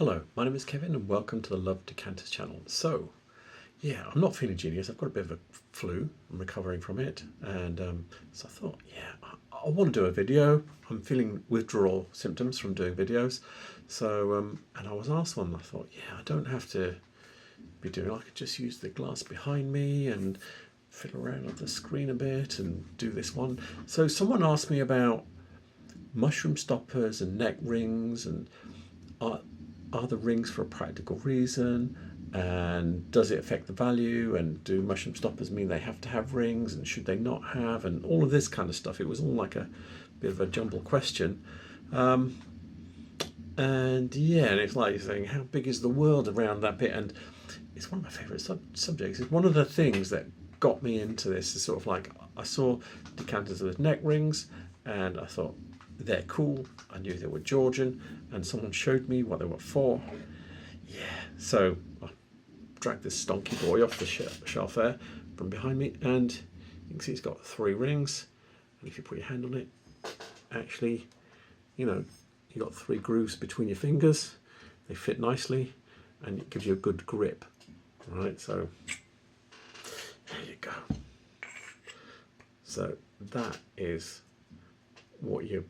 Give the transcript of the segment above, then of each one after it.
Hello, my name is Kevin and welcome to the Love Decanters channel. So, yeah, I'm not feeling genius. I've got a bit of a flu. I'm recovering from it. And so I thought, yeah, I want to do a video. I'm feeling withdrawal symptoms from doing videos. So, and I was asked one, and I thought, yeah, I don't have to be doing, I could just use the glass behind me and fiddle around on the screen a bit and do this one. So someone asked me about mushroom stoppers and neck rings and are the rings for a practical reason, and does it affect the value, and do mushroom stoppers mean they have to have rings, and should they not have, and all of this kind of stuff. It was all like a bit of a jumbled question. And yeah, and it's like saying, how big is the world around that bit? And it's one of my favourite subjects. It's one of the things that got me into this. Is sort of like, I saw decanters with neck rings and I thought, they're cool. I knew they were Georgian, and someone showed me what they were for. Yeah, so I dragged this stonky boy off the shelf there from behind me, and you can see it's got 3 rings. And if you put your hand on it, actually, you know, you got 3 grooves between your fingers. They fit nicely, and it gives you a good grip. Right, so there you go. So that is what your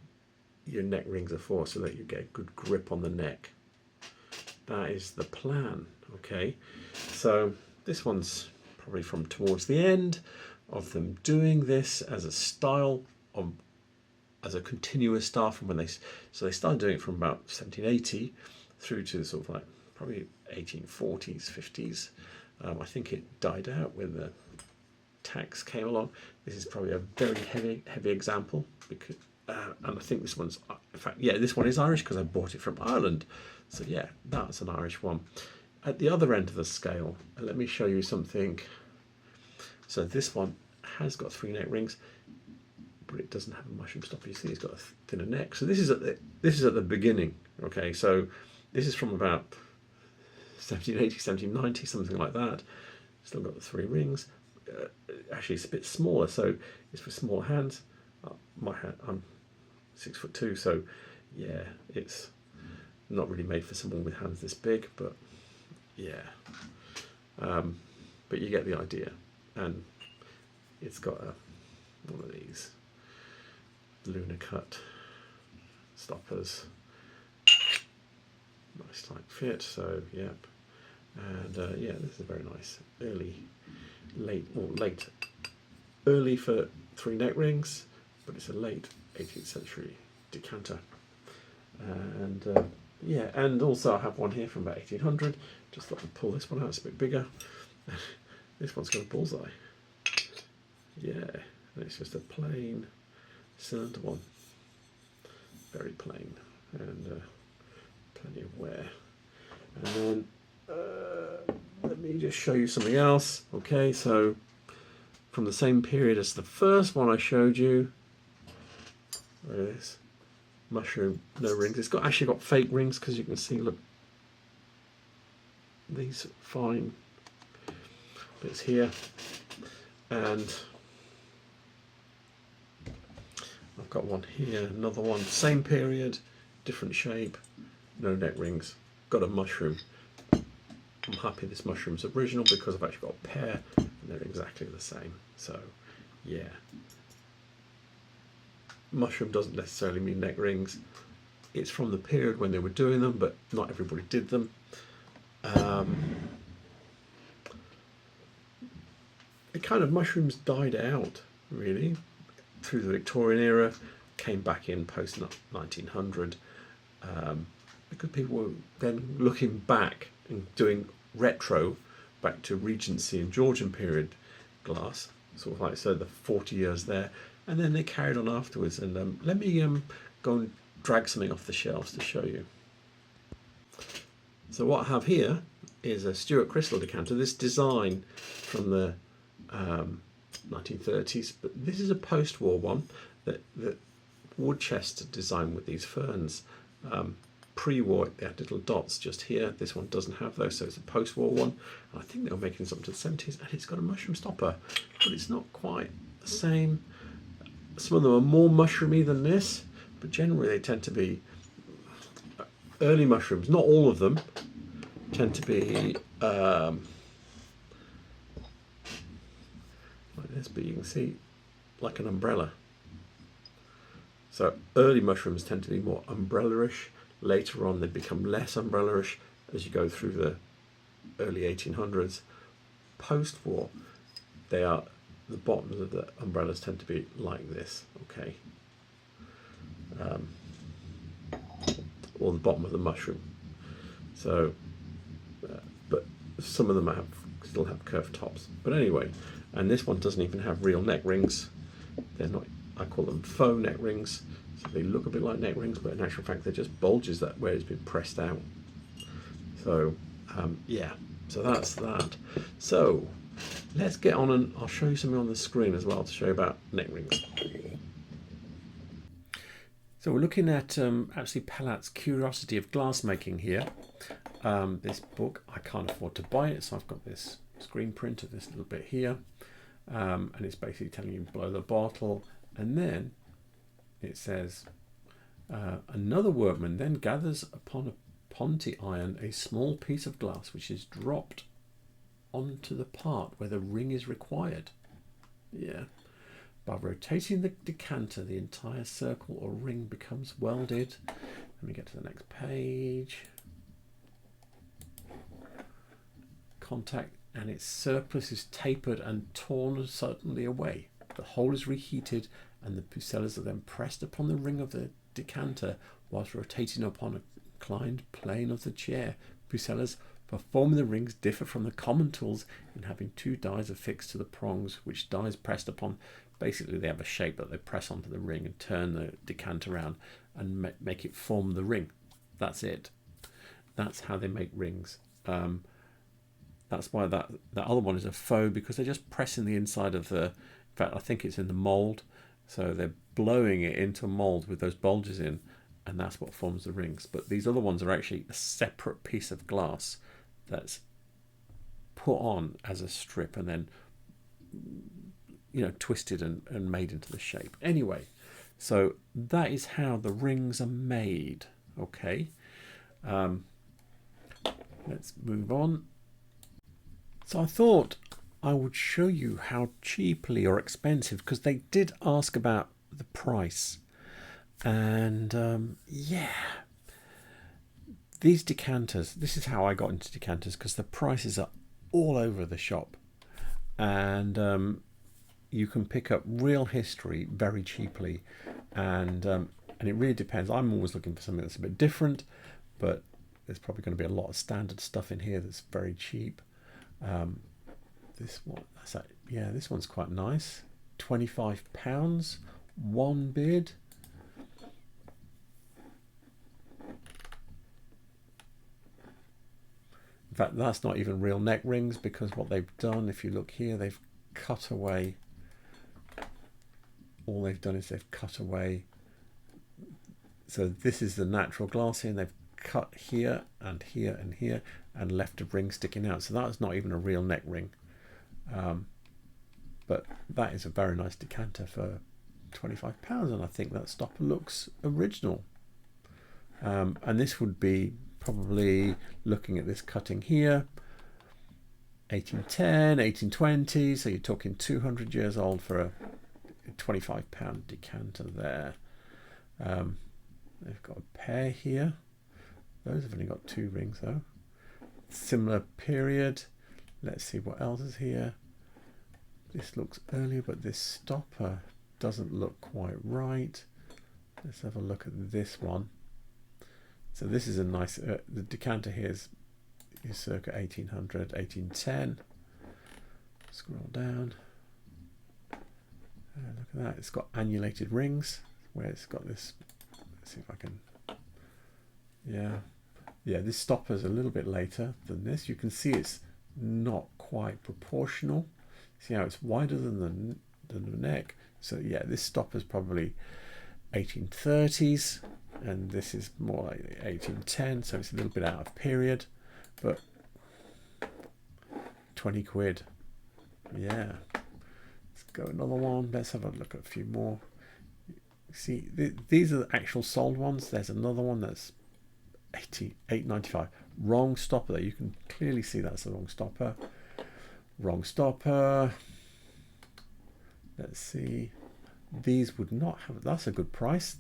neck rings are for, so that you get a good grip on the neck. That is the plan. Okay, so this one's probably from towards the end of them doing this as a style of, as a continuous style from when they started doing it from about 1780 through to sort of like probably 1840s, 50s. I think it died out when the tax came along. This is probably a very heavy example, because and I think this one's, in fact, yeah, this one is Irish because I bought it from Ireland. So yeah, that's an Irish one. At the other end of the scale, let me show you something. So this one has got 3 neck rings, but it doesn't have a mushroom stopper. You see, it's got a thinner neck. So this is at the beginning. Okay, so this is from about 1780, 1790, something like that. Still got the 3 rings. Actually, it's a bit smaller, so it's for small hands. My hand, I'm 6'2", so yeah, it's not really made for someone with hands this big, but yeah, but you get the idea. And it's got one of these lunar cut stoppers, nice tight fit. So yep, and yeah, this is a very nice early for 3 neck rings, but it's a late 18th century decanter. And yeah, and also I have one here from about 1800. Just thought I'd pull this one out. It's a bit bigger. This one's got a bullseye. Yeah, and it's just a plain cylinder one, very plain, and plenty of wear. And then let me just show you something else. Okay, so from the same period as the first one I showed you, there it is, mushroom, no rings. It's actually got fake rings, because you can see, look, these fine bits here, and I've got one here, another one, same period, different shape, no neck rings, got a mushroom. I'm happy this mushroom's original because I've actually got a pair and they're exactly the same. So yeah, mushroom doesn't necessarily mean neck rings. It's from the period when they were doing them, but not everybody did them. It kind of, mushrooms died out really through the Victorian era, came back in post 1900, because people were then looking back and doing retro back to Regency and Georgian period glass, sort of like, so the 40 years there, and then they carried on afterwards. And let me go and drag something off the shelves to show you. So what I have here is a Stuart Crystal decanter. This design from the 1930s, but this is a post-war one that Woodchester designed with these ferns. Pre-war, they had little dots just here. This one doesn't have those, so it's a post-war one. And I think they were making this up to the 70s, and it's got a mushroom stopper, but it's not quite the same. Some of them are more mushroomy than this, but generally they tend to be early mushrooms, not all of them, tend to be like this, but you can see like an umbrella. So early mushrooms tend to be more umbrella-ish. Later on, they become less umbrella-ish as you go through the early 1800s. Post-war, they are, the bottoms of the umbrellas tend to be like this, okay? Or the bottom of the mushroom. So, but some of them still have curved tops. But anyway, and this one doesn't even have real neck rings. They're not, I call them faux neck rings. So they look a bit like neck rings, but in actual fact they're just bulges that where it's been pressed out. So yeah, so that's that. So let's get on, and I'll show you something on the screen as well to show you about neck rings. So we're looking at actually Pellat's Curiosity of Glassmaking here. This book, I can't afford to buy it, so I've got this screen print of this little bit here. And it's basically telling you blow the bottle, and then it says another workman then gathers upon a ponty iron a small piece of glass which is dropped onto the part where the ring is required. Yeah. By rotating the decanter, the entire circle or ring becomes welded. Let me get to the next page. Contact, and its surface is tapered and torn suddenly away. The whole is reheated, and the pucellas are then pressed upon the ring of the decanter whilst rotating upon a inclined plane of the chair. Pucellas for forming the rings differ from the common tools in having two dies affixed to the prongs, which dies pressed upon. Basically, they have a shape that they press onto the ring and turn the decanter around and make it form the ring. That's it. That's how they make rings. That's why that other one is a faux, because they're just pressing the inside of the, in fact, I think it's in the mold. So they're blowing it into a mold with those bulges in, and that's what forms the rings. But these other ones are actually a separate piece of glass that's put on as a strip and then, you know, twisted and made into the shape. Anyway, so that is how the rings are made. Okay, let's move on. So I thought I would show you how cheaply or expensive, because they did ask about the price. And yeah, these decanters, this is how I got into decanters, because the prices are all over the shop. And you can pick up real history very cheaply. And it really depends. I'm always looking for something that's a bit different, but there's probably going to be a lot of standard stuff in here that's very cheap. This one, yeah, this one's quite nice. £25, one bid. In fact, that's not even real neck rings, because what they've done, if you look here, they've cut away. All they've done is they've cut away. So this is the natural glass here, and they've cut here and here and here and left a ring sticking out. So that's not even a real neck ring. But that is a very nice decanter for £25, and I think that stopper looks original. And this would be probably, looking at this cutting here, 1810, 1820, so you're talking 200 years old for a £25 decanter there. They've got a pair here. Those have only got two rings though. Similar period. Let's see what else is here. This looks earlier, but this stopper doesn't look quite right. Let's have a look at this one. So this is a nice, the decanter here is circa 1800, 1810. Scroll down. Look at that, it's got annulated rings, where it's got this, let's see if I can, yeah, this stopper's a little bit later than this. You can see it's not quite proportional. See how it's wider than the neck. So yeah, this stopper's probably 1830s, and this is more like 1810, so it's a little bit out of period, but 20 quid. Yeah, let's go another one. Let's have a look at a few more. See, these are the actual sold ones. There's another one that's 8.95. Wrong stopper there. You can clearly see that's the wrong stopper. Wrong stopper. Let's see. These would not have. That's a good price.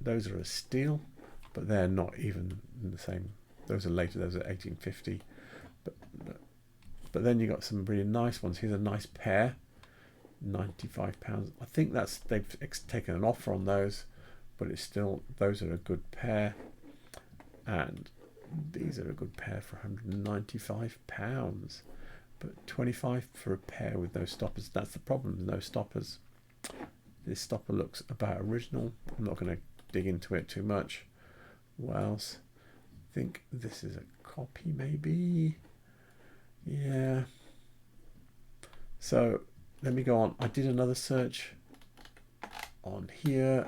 Those are a steal, but they're not even in the same. Those are later. Those are 1850. But then you got some really nice ones. Here's a nice pair. £95. I think they've taken an offer on those, but it's still, those are a good pair, and these are a good pair for £195, but 25 for a pair with no stoppers. That's the problem, no stoppers. This stopper looks about original. I'm not going to dig into it too much. What else? I think this is a copy maybe. Yeah. So let me go on. I did another search on here.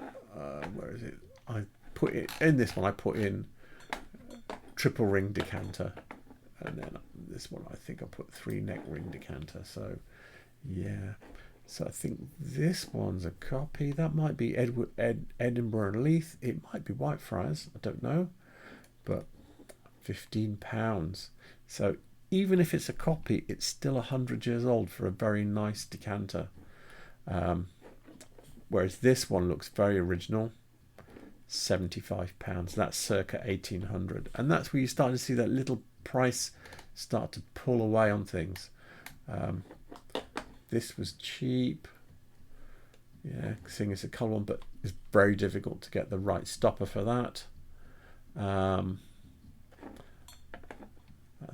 Where is it? I put it in this one. I put in triple ring decanter, and then this one I think I put 3 neck ring decanter. So yeah. So I think this one's a copy. That might be Edinburgh and Leith. It might be Whitefriars. I don't know. But £15. So even if it's a copy, it's still 100 years old for a very nice decanter. Whereas this one looks very original. £75. That's circa 1800. And that's where you start to see that little price start to pull away on things. This was cheap. Yeah, seeing it's a colour one, but it's very difficult to get the right stopper for that. That's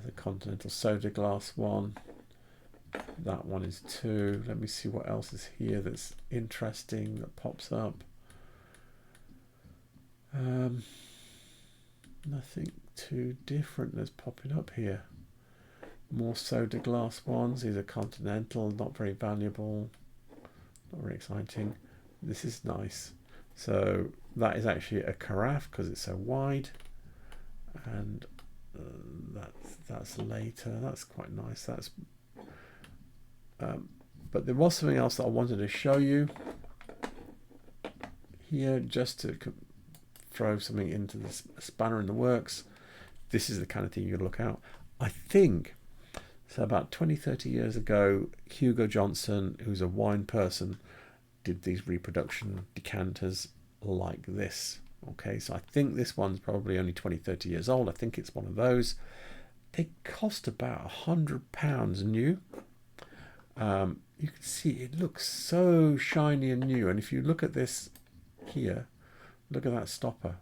a Continental Soda Glass one. That one is 2. Let me see what else is here that's interesting that pops up. Nothing too different that's popping up here. More soda glass ones. These are Continental, not very valuable, not very exciting. This is nice. So that is actually a carafe because it's so wide, and that's later. That's quite nice. But there was something else that I wanted to show you here, just to throw something into this spanner in the works. This is the kind of thing you look out. I think so. About 20-30 years ago, Hugo Johnson, who's a wine person, did these reproduction decanters like this. Okay, so I think this one's probably only 20-30 years old. I think it's one of those. They cost about £100 new. You can see it looks so shiny and new. And if you look at this here, look at that stopper.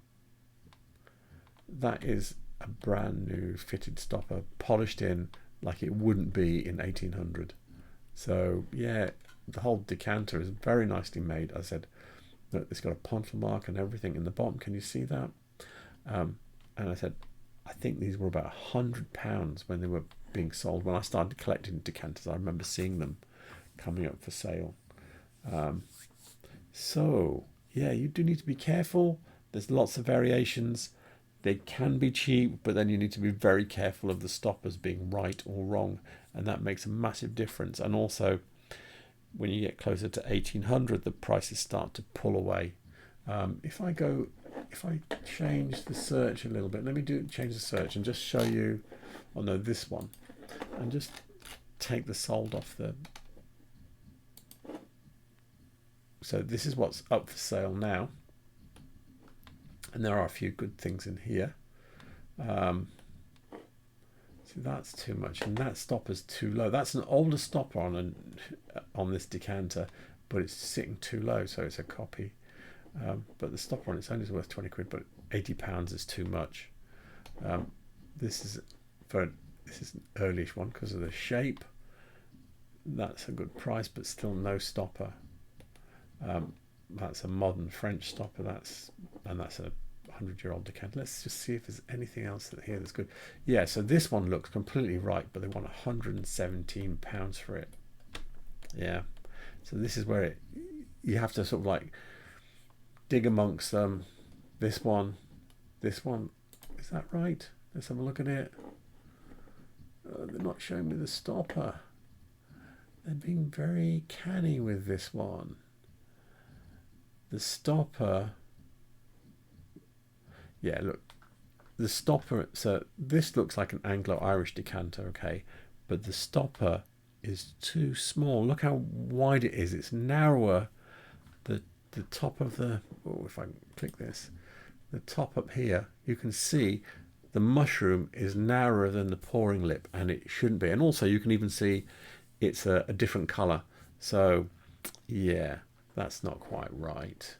That is a brand new fitted stopper, polished in like it wouldn't be in 1800. So yeah, the whole decanter is very nicely made. I said, look, it's got a pontil mark and everything in the bottom. Can you see that? And I said, I think these were about £100 when they were being sold. When I started collecting decanters, I remember seeing them coming up for sale. So yeah, you do need to be careful. There's lots of variations. They can be cheap, but then you need to be very careful of the stoppers being right or wrong, and that makes a massive difference. And also, when you get closer to 1800, the prices start to pull away. If I change the search a little bit, let me change the search and just show you. Oh no, this one, and just take the sold off the. So this is what's up for sale now. And there are a few good things in here. So that's too much, and that stopper's too low. That's an older stopper on this decanter, but it's sitting too low, so it's a copy. But the stopper on its own is worth 20 quid, but £80 is too much. This is an earlyish one because of the shape. That's a good price, but still no stopper. That's a modern French stopper. That's a 100-year-old decanter. Let's just see if there's anything else here that's good. Yeah, so this one looks completely right, but they want £117 for it. Yeah, so this is where you have to sort of like dig amongst them. This one, is that right? Let's have a look at it. They're not showing me the stopper. They're being very canny with this one. The stopper, yeah, look, the stopper, so this looks like an Anglo-Irish decanter, okay, but the stopper is too small. Look how wide it is. It's narrower. The top of the, oh, if I click this, the top up here, you can see the mushroom is narrower than the pouring lip, and it shouldn't be. And also you can even see it's a different color. So yeah, that's not quite right.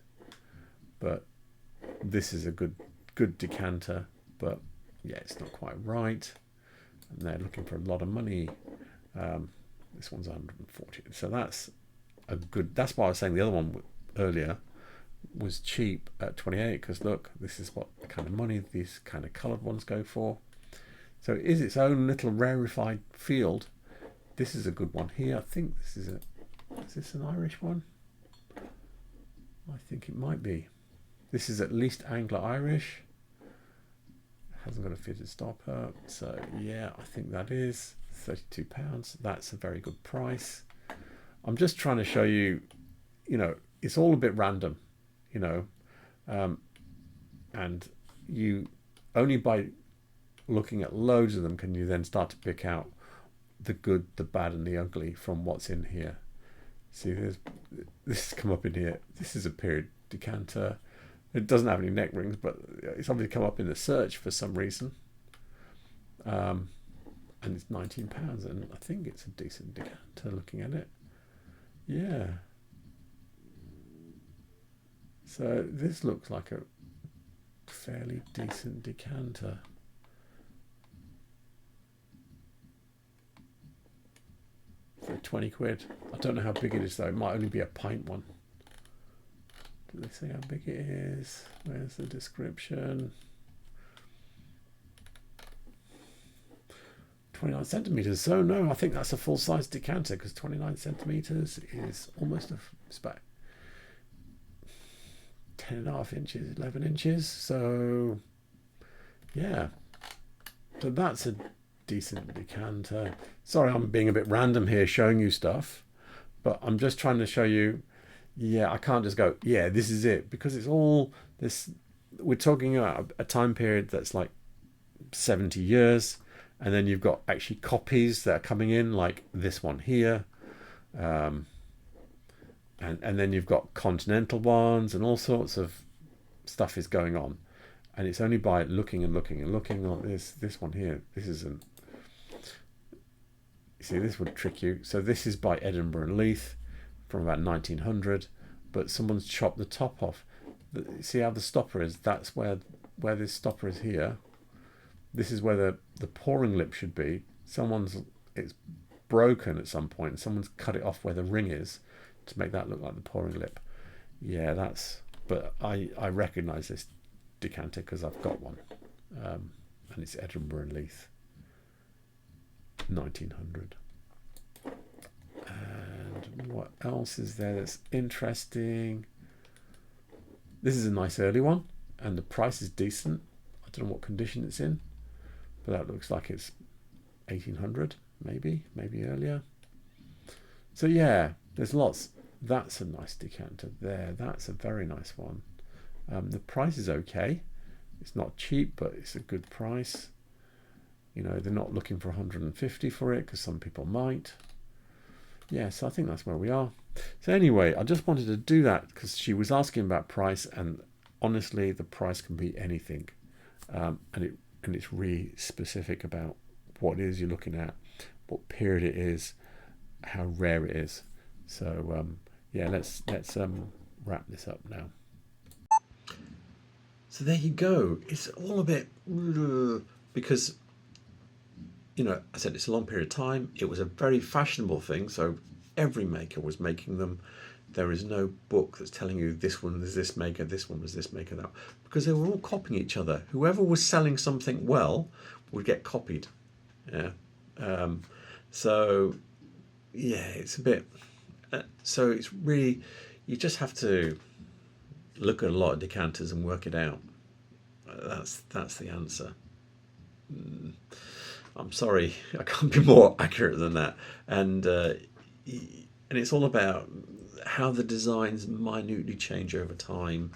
But this is a good decanter, but yeah, it's not quite right. And they're looking for a lot of money. This one's 140. So that's a good, that's why I was saying the other one earlier was cheap at 28, because look, this is what kind of money these kind of coloured ones go for. So it is its own little rarefied field. This is a good one here. I think this is this an Irish one? I think it might be. This is at least Anglo-Irish. Hasn't got a fitted stopper. So yeah, I think that is £32. That's a very good price. I'm just trying to show you, you know, it's all a bit random, you know, and you only by looking at loads of them can you then start to pick out the good, the bad, and the ugly from what's in here. See, this has come up in here. This is a period decanter. It doesn't have any neck rings, but it's obviously come up in the search for some reason. And it's £19, and I think it's a decent decanter looking at it. Yeah. So this looks like a fairly decent decanter. For 20 quid. I don't know how big it is though. It might only be a pint one. Do they say how big it is? Where's the description? 29 centimeters. So no, I think that's a full-size decanter, because 29 centimeters is almost it's about 10.5 inches, 11 inches. So yeah, so that's a decent decanter. Sorry, I'm being a bit random here showing you stuff, but I'm just trying to show you. Yeah, I can't just go, yeah, this is it, because it's all this. We're talking about a time period that's like 70 years, and then you've got actually copies that are coming in, like this one here, and then you've got continental ones, and all sorts of stuff is going on. And it's only by looking and looking and looking like this one here. This isn't. You see, this would trick you. So this is by Edinburgh and Leith from about 1900, but someone's chopped the top off. See how the stopper is? That's where this stopper is here. This is where the pouring lip should be. It's broken at some point, and someone's cut it off where the ring is to make that look like the pouring lip. Yeah, but I recognise this decanter because I've got one, and it's Edinburgh and Leith, 1900. And what else is there that's interesting? This is a nice early one, and the price is decent. I don't know what condition it's in, but that looks like it's 1800, maybe earlier. So yeah, there's lots. That's a nice decanter there. That's a very nice one. The price is okay. It's not cheap, but it's a good price. You know, they're not looking for 150 for it, because some people might. Yeah, so I think that's where we are. So anyway, I just wanted to do that because she was asking about price, and honestly, the price can be anything, and it's really specific about what it is you're looking at, what period it is, how rare it is. So yeah, let's wrap this up now. So there you go. It's all a bit because, you know, I said it's a long period of time. It was a very fashionable thing, so every maker was making them. There is no book that's telling you this one was this maker, this one was this maker, that, because they were all copying each other. Whoever was selling something well would get copied. Yeah. So yeah, it's a bit. So it's really, you just have to look at a lot of decanters and work it out. That's the answer. I'm sorry, I can't be more accurate than that. And it's all about how the designs minutely change over time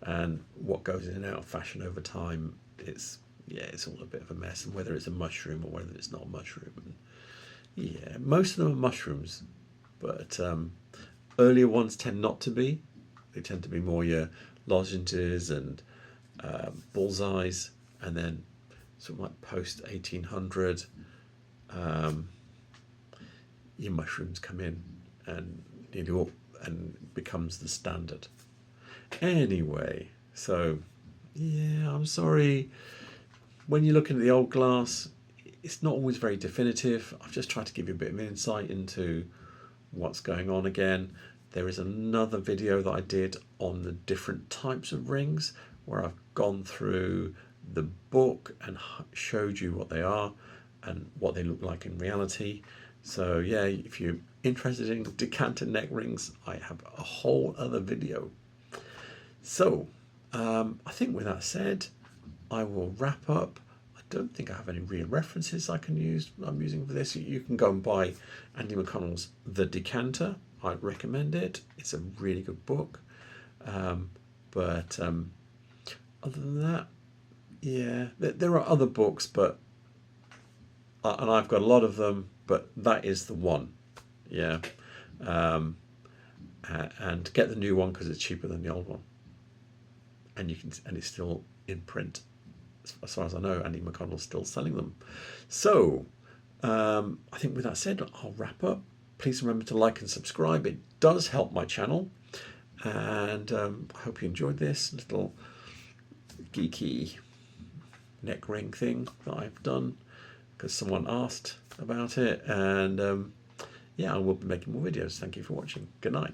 and what goes in and out of fashion over time. It's yeah, it's all a bit of a mess, and whether it's a mushroom or whether it's not a mushroom. And yeah, most of them are mushrooms, but earlier ones tend not to be. They tend to be more your lozenges and bullseyes, and then sort of like post 1800, your mushrooms come in and nearly all, and becomes the standard. Anyway, so yeah, I'm sorry. When you're looking at the old glass, it's not always very definitive. I've just tried to give you a bit of insight into what's going on again. There is another video that I did on the different types of rings where I've gone through the book and showed you what they are and what they look like in reality. So yeah, if you're interested in decanter neck rings, I have a whole other video. So I think with that said, I will wrap up. I don't think I have any real references I'm using for this. You can go and buy Andy McConnell's The Decanter. I'd recommend it. It's a really good book. But other than that, yeah, there are other books, but and I've got a lot of them, but that is the one. Yeah. And get the new one because it's cheaper than the old one. And it's still in print. As far as I know, Andy McConnell's still selling them. So I think with that said, I'll wrap up. Please remember to like and subscribe. It does help my channel. And I hope you enjoyed this little geeky neck ring thing that I've done because someone asked about it. And yeah, I will be making more videos. Thank you for watching. Good night.